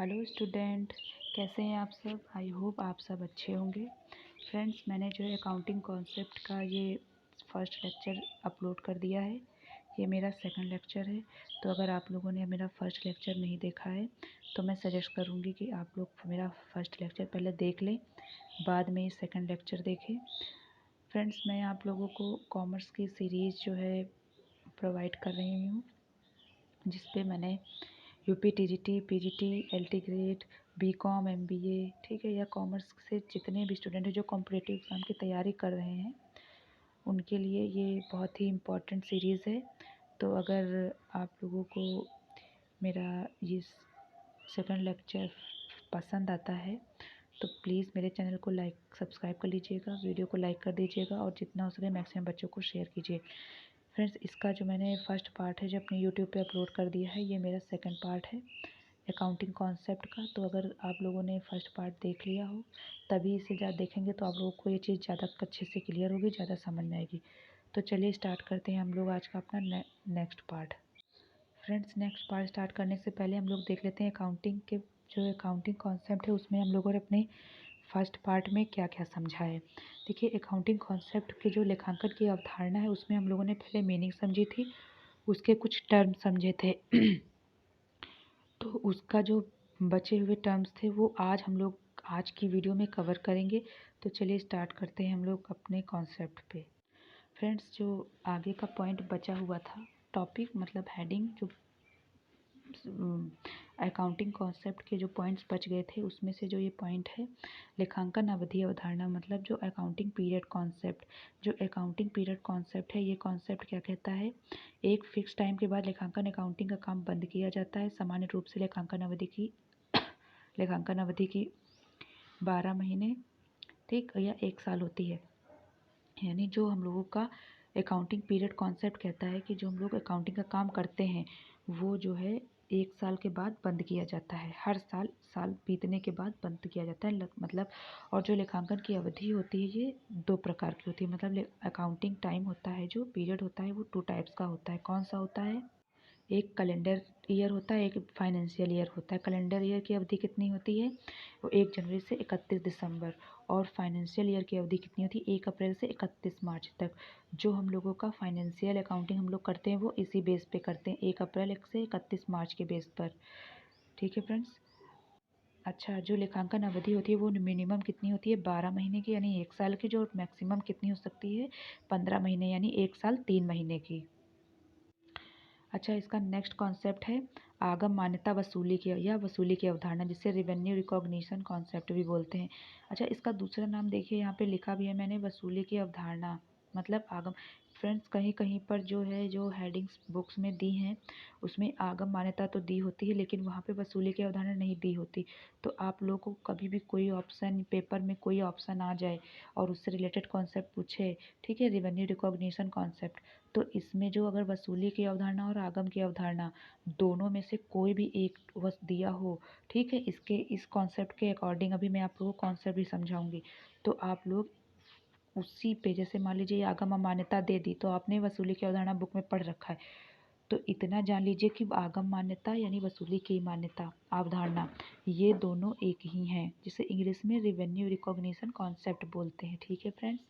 Hello student, कैसे हैं आप सब। आई होप आप सब अच्छे होंगे। फ्रेंड्स, मैंने जो है अकाउंटिंग कॉन्सेप्ट का ये फर्स्ट लेक्चर अपलोड कर दिया है। ये मेरा सेकंड लेक्चर है। तो अगर आप लोगों ने मेरा फर्स्ट लेक्चर नहीं देखा है तो मैं सजेस्ट करूँगी कि आप लोग मेरा फर्स्ट लेक्चर पहले देख लें, बाद में ये सेकंड लेक्चर देखें। फ्रेंड्स, मैं आप लोगों को कॉमर्स की सीरीज़ जो है प्रोवाइड कर रही हूँ, जिस पे मैंने UP TGT, PGT, LT grade, BCom, MBA, ठीक है, या कॉमर्स से जितने भी स्टूडेंट हैं जो कॉम्पिटिटिव एग्ज़ाम की तैयारी कर रहे हैं, उनके लिए ये बहुत ही इम्पोर्टेंट सीरीज़ है। तो अगर आप लोगों को मेरा ये सेकंड लेक्चर पसंद आता है तो प्लीज़ मेरे चैनल को लाइक सब्सक्राइब कर लीजिएगा, वीडियो को लाइक कर दीजिएगा और जितना हो सके मैक्सिमम बच्चों को शेयर कीजिए। फ्रेंड्स, इसका जो मैंने फर्स्ट पार्ट है जो अपने यूट्यूब पे अपलोड कर दिया है, ये मेरा सेकंड पार्ट है अकाउंटिंग कॉन्सेप्ट का। तो अगर आप लोगों ने फर्स्ट पार्ट देख लिया हो तभी इसे ज़्यादा देखेंगे तो आप लोगों को ये चीज़ ज़्यादा अच्छे से क्लियर होगी, ज़्यादा समझ में आएगी। तो चलिए स्टार्ट करते हैं हम लोग आज का अपना next part. Friends, next part start करने से पहले हम लोग देख लेते हैं अकाउंटिंग के जो अकाउंटिंग कॉन्सेप्ट है उसमें हम लोगों ने अपने फर्स्ट पार्ट में क्या क्या समझा है। देखिए, अकाउंटिंग कॉन्सेप्ट के जो लेखांकन की अवधारणा है उसमें हम लोगों ने पहले मीनिंग समझी थी, उसके कुछ टर्म समझे थे तो उसका जो बचे हुए टर्म्स थे वो आज हम लोग आज की वीडियो में कवर करेंगे। तो चलिए स्टार्ट करते हैं हम लोग अपने कॉन्सेप्ट पे। फ्रेंड्स, जो आगे का पॉइंट बचा हुआ था, टॉपिक मतलब हेडिंग, जो अकाउंटिंग कॉन्सेप्ट के जो पॉइंट्स बच गए थे उसमें से जो ये पॉइंट है लेखांकन अवधि अवधारणा, मतलब जो अकाउंटिंग पीरियड कॉन्सेप्ट। जो अकाउंटिंग पीरियड कॉन्सेप्ट है, ये कॉन्सेप्ट क्या कहता है, एक फिक्स टाइम के बाद लेखांकन अकाउंटिंग का काम बंद किया जाता है। सामान्य रूप से लेखांकन अवधि की 12 महीने, ठीक, या 1 साल होती है। यानी जो हम लोगों का अकाउंटिंग पीरियड कॉन्सेप्ट कहता है कि जो हम लोग अकाउंटिंग का काम करते हैं वो जो है 1 साल के बाद बंद किया जाता है। हर साल बीतने के बाद बंद किया जाता है मतलब। और जो लेखांकन की अवधि होती है ये 2 प्रकार की होती है। मतलब अकाउंटिंग टाइम होता है, जो पीरियड होता है वो 2 टाइप्स का होता है। कौन सा होता है, एक कैलेंडर ईयर होता है, एक फाइनेंशियल ईयर होता है। कैलेंडर ईयर की अवधि कितनी होती है, वो 1 जनवरी से 31 दिसंबर। और फाइनेंशियल ईयर की अवधि कितनी होती है, 1 अप्रैल से 31 मार्च तक। जो हम लोगों का फाइनेंशियल अकाउंटिंग हम लोग करते हैं वो इसी बेस पे करते हैं, 1 अप्रैल से 31 मार्च के बेस पर। ठीक है फ्रेंड्स। अच्छा, जो लेखांकन अवधि होती है वो मिनिमम कितनी होती है, 12 महीने की यानी 1 साल की। जो मैक्सिमम कितनी हो सकती है, 15 महीने यानी 1 साल 3 महीने की। अच्छा, इसका नेक्स्ट कॉन्सेप्ट है आगम मान्यता वसूली की या वसूली की अवधारणा, जिसे रेवेन्यू रिकॉग्निशन कॉन्सेप्ट भी बोलते हैं। अच्छा, इसका दूसरा नाम देखिए यहाँ पे लिखा भी है मैंने, वसूली की अवधारणा मतलब आगम। फ्रेंड्स, कहीं कहीं पर जो है जो हेडिंग्स बुक्स में दी हैं उसमें आगम मान्यता तो दी होती है लेकिन वहाँ पे वसूली की अवधारणा नहीं दी होती। तो आप लोगों को कभी भी कोई ऑप्शन पेपर में कोई ऑप्शन आ जाए और उससे रिलेटेड कॉन्सेप्ट पूछे, ठीक है, रेवेन्यू रिकॉग्निशन कॉन्सेप्ट, तो इसमें जो अगर वसूली की अवधारणा और आगम की अवधारणा दोनों में से कोई भी एक बस दिया हो, ठीक है, इस कॉन्सेप्ट के अकॉर्डिंग अभी मैं आप लोगों को कॉन्सेप्ट भी समझाऊंगी, तो आप लोग उसी पे, जैसे मान लीजिए आगम मान्यता दे दी तो आपने वसूली की अवधारणा बुक में पढ़ रखा है, तो इतना जान लीजिए कि आगम मान्यता यानी वसूली की मान्यता अवधारणा ये दोनों एक ही हैं, जिसे इंग्लिश में रेवेन्यू रिकॉग्निशन कॉन्सेप्ट बोलते हैं। ठीक है फ्रेंड्स,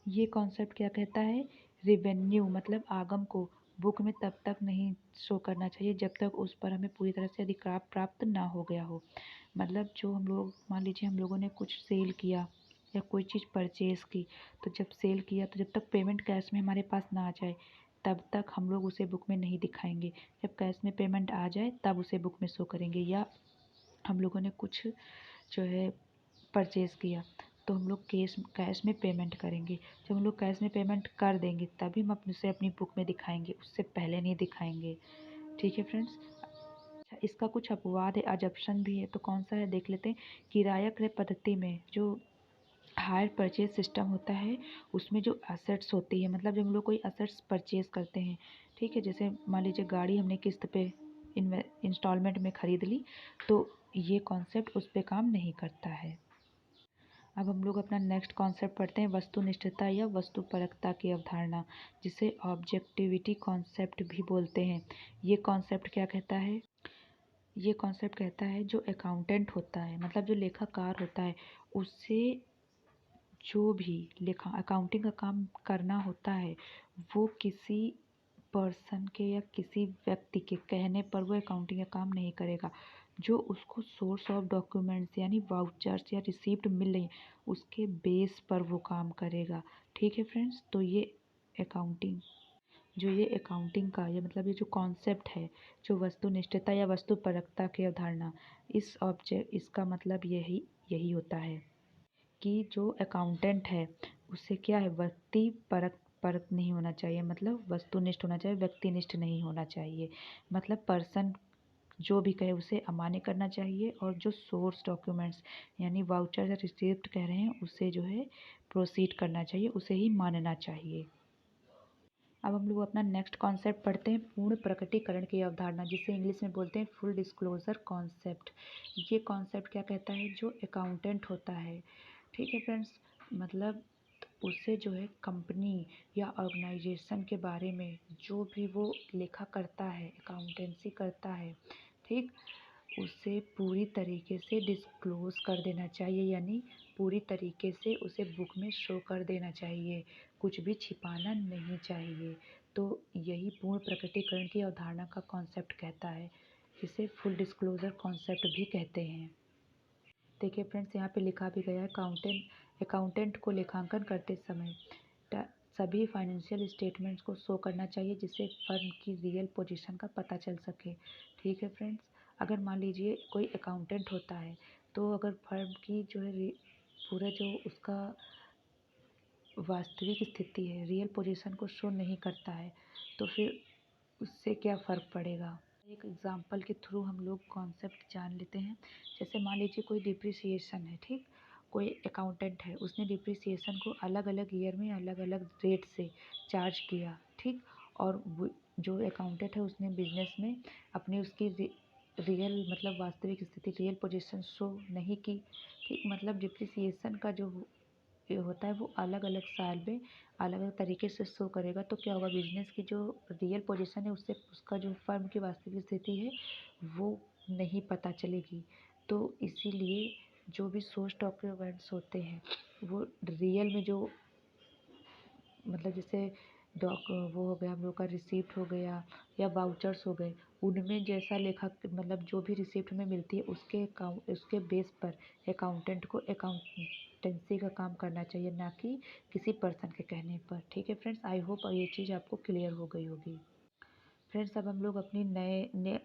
ये कॉन्सेप्ट क्या कहता है, रिवेन्यू मतलब आगम को बुक में तब तक नहीं शो करना चाहिए जब तक उस पर हमें पूरी तरह से अधिकार प्राप्त ना हो गया हो। मतलब जो हम लोग मान लीजिए हम लोगों ने कुछ सेल किया या कोई चीज़ परचेज़ की, तो जब सेल किया तो जब तक पेमेंट कैश में हमारे पास ना आ जाए तब तक हम लोग उसे बुक में नहीं दिखाएंगे। जब कैश में पेमेंट आ जाए तब उसे बुक में शो करेंगे। या हम लोगों ने कुछ जो है परचेज़ किया तो हम लोग कैश में पेमेंट करेंगे। जब हम लोग कैश में पेमेंट कर देंगे तभी हम उसे अपनी बुक में दिखाएंगे, उससे पहले नहीं दिखाएंगे। ठीक है फ्रेंड्स। अच्छा, इसका कुछ अपवाद है, अजप्शन भी है, तो कौन सा है देख लेते हैं। किराया क्रय पद्धति में जो हायर परचेज सिस्टम होता है उसमें जो असेट्स होती है, मतलब जब हम लोग कोई असेट्स परचेज करते हैं, ठीक है, जैसे मान लीजिए गाड़ी हमने किस्त पे इंस्टॉलमेंट में ख़रीद ली, तो ये कॉन्सेप्ट उस पर काम नहीं करता है। अब हम लोग अपना नेक्स्ट कॉन्सेप्ट पढ़ते हैं, वस्तुनिष्ठता या वस्तुपरकता की अवधारणा, जिसे ऑब्जेक्टिविटी कॉन्सेप्ट भी बोलते हैं। ये कॉन्सेप्ट क्या कहता है, ये कॉन्सेप्ट कहता है जो अकाउंटेंट होता है, मतलब जो लेखाकार होता है, उससे जो भी लेखा अकाउंटिंग का काम करना होता है, वो किसी पर्सन के या किसी व्यक्ति के कहने पर वो अकाउंटिंग का काम नहीं करेगा। जो उसको सोर्स ऑफ डॉक्यूमेंट्स यानी वाउचर्स या रिसीप्ट मिल रही हैं, उसके बेस पर वो काम करेगा। ठीक है फ्रेंड्स, तो ये अकाउंटिंग का ये मतलब ये जो कॉन्सेप्ट है, जो वस्तुनिष्ठता या वस्तुपरकता की अवधारणा, इसका मतलब यही यही होता है कि जो अकाउंटेंट है उससे क्या है, व्यक्ति परक परक नहीं होना चाहिए, मतलब वस्तुनिष्ठ होना चाहिए, व्यक्तिनिष्ठ नहीं होना चाहिए। मतलब पर्सन जो भी कहे उसे अमान्य करना चाहिए, और जो सोर्स डॉक्यूमेंट्स यानी वाउचर या रिसिप्ट कह रहे हैं उसे जो है प्रोसीड करना चाहिए, उसे ही मानना चाहिए। अब हम लोग अपना नेक्स्ट कॉन्सेप्ट पढ़ते हैं, पूर्ण प्रकटीकरण की अवधारणा, जिसे इंग्लिश में बोलते हैं फुल डिस्क्लोजर कॉन्सेप्ट। ये कॉन्सेप्ट क्या कहता है, जो अकाउंटेंट होता है, ठीक है फ्रेंड्स, मतलब उसे जो है कंपनी या ऑर्गेनाइजेशन के बारे में जो भी वो लेखा करता है, अकाउंटेंसी करता है, ठीक, उसे पूरी तरीके से डिस्क्लोज़ कर देना चाहिए, यानी पूरी तरीके से उसे बुक में शो कर देना चाहिए, कुछ भी छिपाना नहीं चाहिए। तो यही पूर्ण प्रकटीकरण की अवधारणा का कॉन्सेप्ट कहता है, जिसे फुल डिस्क्लोज़र कॉन्सेप्ट भी कहते हैं। देखिए फ्रेंड्स, यहाँ पे लिखा भी गया है, अकाउंटेंट को लेखांकन करते समय सभी फाइनेंशियल स्टेटमेंट्स को शो करना चाहिए, जिससे फर्म की रियल पोजीशन का पता चल सके। ठीक है फ्रेंड्स, अगर मान लीजिए कोई अकाउंटेंट होता है, तो अगर फर्म की जो है पूरा जो उसका वास्तविक स्थिति है, रियल पोजीशन को शो नहीं करता है, तो फिर उससे क्या फ़र्क पड़ेगा। एक एग्जांपल के थ्रू हम लोग कॉन्सेप्ट जान लेते हैं। जैसे मान लीजिए कोई डिप्रिसिएशन है, ठीक, कोई अकाउंटेंट है, उसने डिप्रिसिएशन को अलग अलग ईयर में अलग अलग रेट से चार्ज किया, ठीक, और जो अकाउंटेंट है उसने बिजनेस में अपनी उसकी रियल मतलब वास्तविक स्थिति, रियल पोजीशन शो नहीं की, ठीक, मतलब डिप्रिसिएशन का जो ये होता है वो अलग अलग साल में अलग अलग तरीके से शो करेगा, तो क्या होगा, बिजनेस की जो रियल पोजीशन है उससे उसका जो फर्म की वास्तविक स्थिति है वो नहीं पता चलेगी। तो इसीलिए जो भी सोर्स डॉक्यूमेंट्स होते हैं वो रियल में जो मतलब जैसे वो हो गया हम लोग का रिसिप्ट हो गया या वाउचर्स हो गए, उनमें जैसा लेखा मतलब जो भी रिसिप्ट में मिलती है उसके बेस पर अकाउंटेंट को अकाउंटेंसी का काम करना चाहिए, ना कि किसी पर्सन के कहने पर। ठीक है फ्रेंड्स, आई होप ये चीज़ आपको क्लियर हो गई होगी। फ्रेंड्स, अब हम लोग अपनी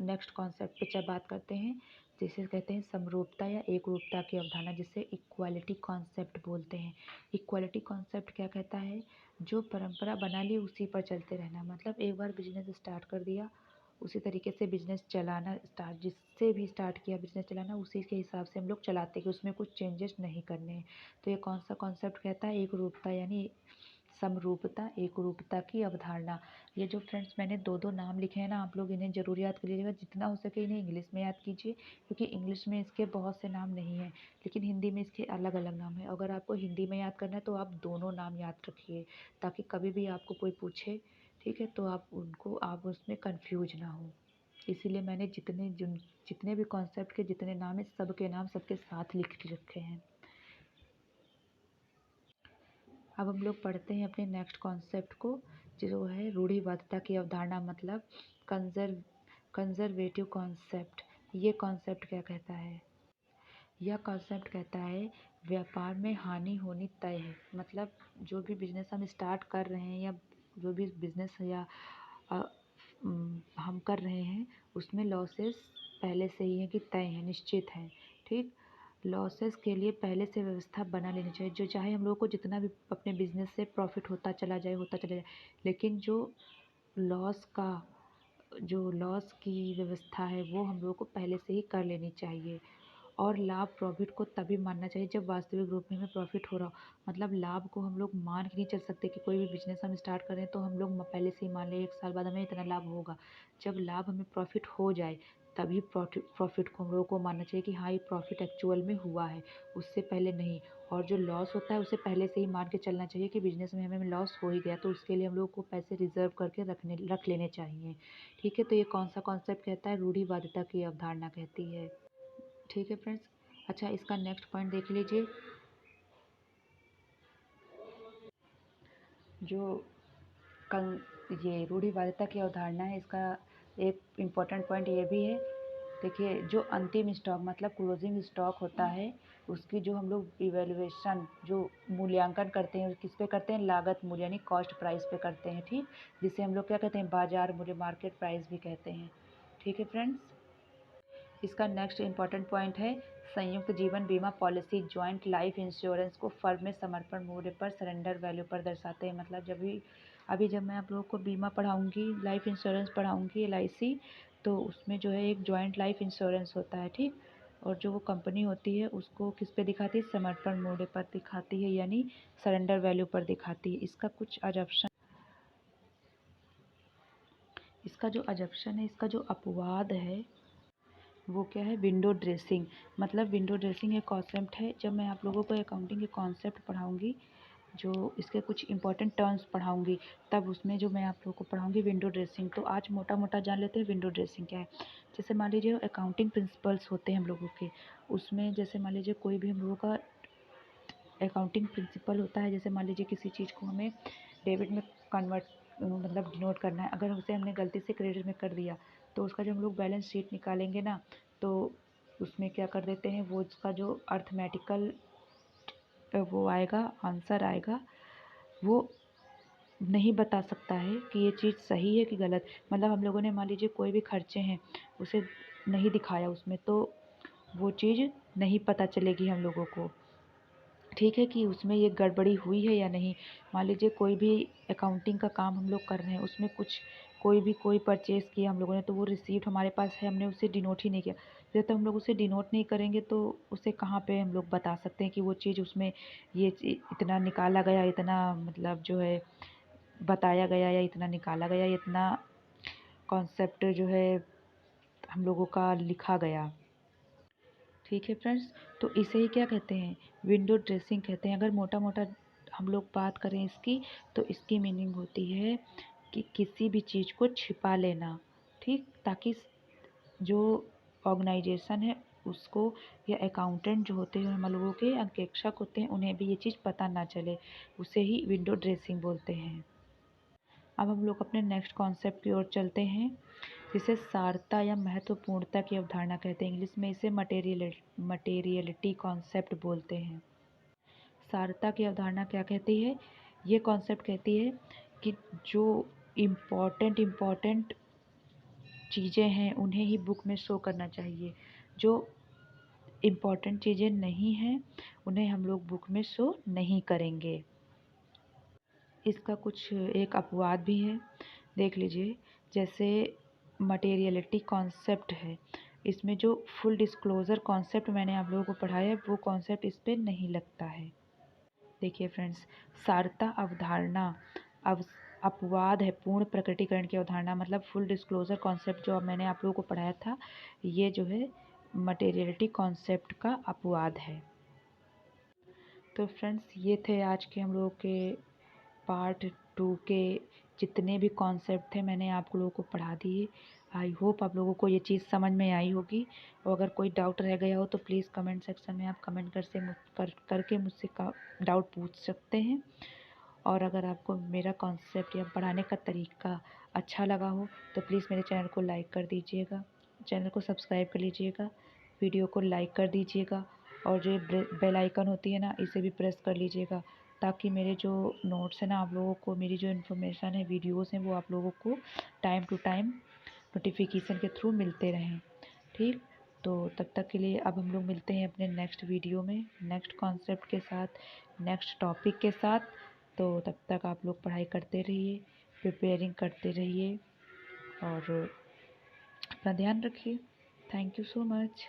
नेक्स्ट कॉन्सेप्ट पे बात करते हैं, जिसे कहते हैं समरूपता या एकरूपता की अवधारणा, जिसे इक्वालिटी कॉन्सेप्ट बोलते हैं। इक्वालिटी कॉन्सेप्ट क्या कहता है, जो परंपरा बना ली उसी पर चलते रहना, मतलब एक बार बिजनेस स्टार्ट कर दिया उसी तरीके से बिजनेस चलाना, जिससे भी स्टार्ट किया बिजनेस चलाना उसी के हिसाब से हम लोग चलाते हैं, कि उसमें कुछ चेंजेस नहीं करने हैं। तो ये कौन सा कॉन्सेप्ट कहता है, एकरूपता यानी समरूपता, एकरूपता की अवधारणा। ये जो फ्रेंड्स मैंने दो दो नाम लिखे हैं ना, आप लोग इन्हें ज़रूर याद कर लीजिएगा, जितना हो सके इन्हें इंग्लिश में याद कीजिए, क्योंकि इंग्लिश में इसके बहुत से नाम नहीं हैं, लेकिन हिंदी में इसके अलग अलग नाम हैं। अगर आपको हिंदी में याद करना है तो आप दोनों नाम याद रखिए, ताकि कभी भी आपको कोई पूछे, ठीक है, तो आप उसमें कन्फ्यूज ना हो। इसीलिए मैंने जितने भी कॉन्सेप्ट के जितने नाम हैं, सबके नाम सबके साथ लिख के रखे हैं। अब हम लोग पढ़ते हैं अपने नेक्स्ट कॉन्सेप्ट को, जो है रूढ़िवादिता की अवधारणा, मतलब कंजर्वेटिव कॉन्सेप्ट। ये कॉन्सेप्ट क्या कहता है, यह कॉन्सेप्ट कहता है व्यापार में हानि होनी तय है, मतलब जो भी बिजनेस हम स्टार्ट कर रहे हैं या जो भी बिजनेस या अ, हम कर रहे हैं उसमें लॉसेस पहले से ही है कि तय है, निश्चित है, ठीक, लॉसेस के लिए पहले से व्यवस्था बना लेनी चाहिए, जो चाहे हम लोगों को जितना भी अपने बिजनेस से प्रॉफिट होता चला जाए, लेकिन जो लॉस की व्यवस्था है वो हम लोगों को पहले से ही कर लेनी चाहिए। और लाभ प्रॉफिट को तभी मानना चाहिए जब वास्तविक रूप में हमें प्रॉफिट हो रहा हो। मतलब लाभ को हम लोग मान के नहीं चल सकते कि कोई भी बिजनेस हम स्टार्ट करें तो हम लोग पहले से ही मान लें 1 साल बाद हमें इतना लाभ होगा। जब लाभ हमें प्रॉफिट हो जाए तभी प्रॉफिट को हम लोगों को मानना चाहिए कि हाँ ये प्रॉफिट एक्चुअल में हुआ है, उससे पहले नहीं। और जो लॉस होता है उसे पहले से ही मान के चलना चाहिए कि बिजनेस में हमें लॉस हो ही गया तो उसके लिए हम लोग को पैसे रिजर्व करके रख लेने चाहिए। ठीक है, तो ये कौन सा कॉन्सेप्ट कहता है? रूढ़िवादिता की अवधारणा कहती है। ठीक है फ्रेंड्स। अच्छा, इसका नेक्स्ट पॉइंट देख लीजिए। जो कल ये रूढ़िवादिता की अवधारणा है, इसका एक इम्पोर्टेंट पॉइंट ये भी है। देखिए, जो अंतिम स्टॉक मतलब क्लोजिंग स्टॉक होता है उसकी जो हम लोग इवेल्युएशन जो मूल्यांकन करते हैं किस पे करते हैं? लागत मूल्य यानी कॉस्ट प्राइस पे करते हैं। ठीक, जिसे हम लोग क्या कहते हैं? बाजार मूल्य, मार्केट प्राइस भी कहते हैं। ठीक है फ्रेंड्स। इसका नेक्स्ट इम्पॉर्टेंट पॉइंट है संयुक्त जीवन बीमा पॉलिसी जॉइंट लाइफ इंश्योरेंस को फर्म में समर्पण मूल्य पर सरेंडर वैल्यू पर दर्शाते हैं। मतलब जब मैं आप लोगों को बीमा पढ़ाऊँगी, लाइफ इंश्योरेंस पढ़ाऊँगी, LIC, तो उसमें जो है एक जॉइंट लाइफ इंश्योरेंस होता है। ठीक, और जो वो कंपनी होती है उसको किस पे दिखाती है? समर्पण मूल्य पर दिखाती है, यानी सरेंडर वैल्यू पर दिखाती है। इसका जो अजप्शन है, इसका जो अपवाद है वो क्या है? Window dressing. मतलब विंडो ड्रेसिंग एक कॉन्सेप्ट है। जब मैं आप लोगों को अकाउंटिंग के कॉन्सेप्ट पढ़ाऊँगी, जो इसके कुछ इंपॉर्टेंट टर्म्स पढ़ाऊँगी, तब उसमें जो मैं आप लोगों को पढ़ाऊँगी विंडो ड्रेसिंग। तो आज मोटा मोटा जान लेते हैं विंडो ड्रेसिंग क्या है। जैसे मान लीजिए अकाउंटिंग प्रिंसिपल्स होते हैं हम लोगों के, उसमें जैसे मान लीजिए कोई भी हम लोगों का अकाउंटिंग प्रिंसिपल होता है। जैसे मान लीजिए किसी चीज़ को हमें डेबिट में कन्वर्ट मतलब डिनोट करना है, अगर उसे हमने गलती से क्रेडिट में कर दिया तो उसका जब हम लोग बैलेंस शीट निकालेंगे ना, तो उसमें क्या कर देते हैं? वो उसका जो अर्थमेटिकल वो आएगा, आंसर आएगा, वो नहीं बता सकता है कि ये चीज़ सही है कि गलत। मतलब हम लोगों ने मान लीजिए कोई भी खर्चे हैं उसे नहीं दिखाया उसमें, तो वो चीज़ नहीं पता चलेगी हम लोगों को। ठीक है, कि उसमें ये गड़बड़ी हुई है या नहीं। मान लीजिए कोई भी अकाउंटिंग का काम हम लोग कर रहे हैं, उसमें कुछ कोई परचेज़ किया हम लोगों ने, तो वो रिसीप्ट हमारे पास है, हमने उसे डिनोट ही नहीं किया। जब तक हम लोग उसे डिनोट नहीं करेंगे तो उसे कहाँ पे हम लोग बता सकते हैं कि वो चीज़ उसमें इतना निकाला गया, इतना मतलब जो है बताया गया, या इतना निकाला गया, इतना कॉन्सेप्ट जो है हम लोगों का लिखा गया। ठीक है फ्रेंड्स, तो इसे ही क्या कहते हैं? विंडो ड्रेसिंग कहते हैं। अगर मोटा मोटा हम लोग बात करें इसकी, तो इसकी मीनिंग होती है कि किसी भी चीज़ को छिपा लेना। ठीक, ताकि जो ऑर्गेनाइजेशन है उसको, या अकाउंटेंट जो होते हैं हम लोगों के अंकेक्षक होते हैं, उन्हें भी ये चीज़ पता ना चले, उसे ही विंडो ड्रेसिंग बोलते हैं। अब हम लोग अपने नेक्स्ट कॉन्सेप्ट की ओर चलते हैं, जिसे सारता या महत्वपूर्णता की अवधारणा कहते हैं। इंग्लिश में इसे मटेरियलिटी कॉन्सेप्ट बोलते हैं। सारता की अवधारणा क्या कहती है? ये कॉन्सेप्ट कहती है कि जो इम्पॉर्टेंट चीज़ें हैं उन्हें ही बुक में शो करना चाहिए। जो इम्पॉर्टेंट चीज़ें नहीं हैं उन्हें हम लोग बुक में शो नहीं करेंगे। इसका कुछ एक अपवाद भी है, देख लीजिए। जैसे मटेरियलिटी कॉन्सेप्ट है, इसमें जो फुल डिस्क्लोज़र कॉन्सेप्ट मैंने आप लोगों को पढ़ाया है वो कॉन्सेप्ट इस पे नहीं लगता है। देखिए फ्रेंड्स, सारता अवधारणा अव अपवाद है पूर्ण प्रकटीकरण की अवधारणा। मतलब फुल डिस्क्लोज़र कॉन्सेप्ट जो अब मैंने आप लोगों को पढ़ाया था, ये जो है मटेरियलिटी कॉन्सेप्ट का अपवाद है। तो फ्रेंड्स, ये थे आज के हम लोगों के पार्ट 2 के जितने भी कॉन्सेप्ट थे मैंने आप लोगों को पढ़ा दिए। आई होप आप लोगों को ये चीज़ समझ में आई होगी। और अगर कोई डाउट रह गया हो तो प्लीज़ कमेंट सेक्शन में आप कमेंट करके मुझसे डाउट पूछ सकते हैं। और अगर आपको मेरा कॉन्सेप्ट या पढ़ाने का तरीका अच्छा लगा हो तो प्लीज़ मेरे चैनल को लाइक कर दीजिएगा, चैनल को सब्सक्राइब कर लीजिएगा, वीडियो को लाइक कर दीजिएगा, और जो बेल आइकन होती है ना, इसे भी प्रेस कर लीजिएगा, ताकि मेरे जो नोट्स हैं ना, आप लोगों को मेरी जो इन्फॉर्मेशन है, वीडियोस हैं, वो आप लोगों को टाइम टू टाइम नोटिफिकेशन के थ्रू मिलते रहें। ठीक, तो तब तक के लिए अब हम लोग मिलते हैं अपने नेक्स्ट वीडियो में, नेक्स्ट कॉन्सेप्ट के साथ, नेक्स्ट टॉपिक के साथ। तो तब तक आप लोग पढ़ाई करते रहिए, प्रिपेयरिंग करते रहिए, और अपना ध्यान रखिए। Thank you so much.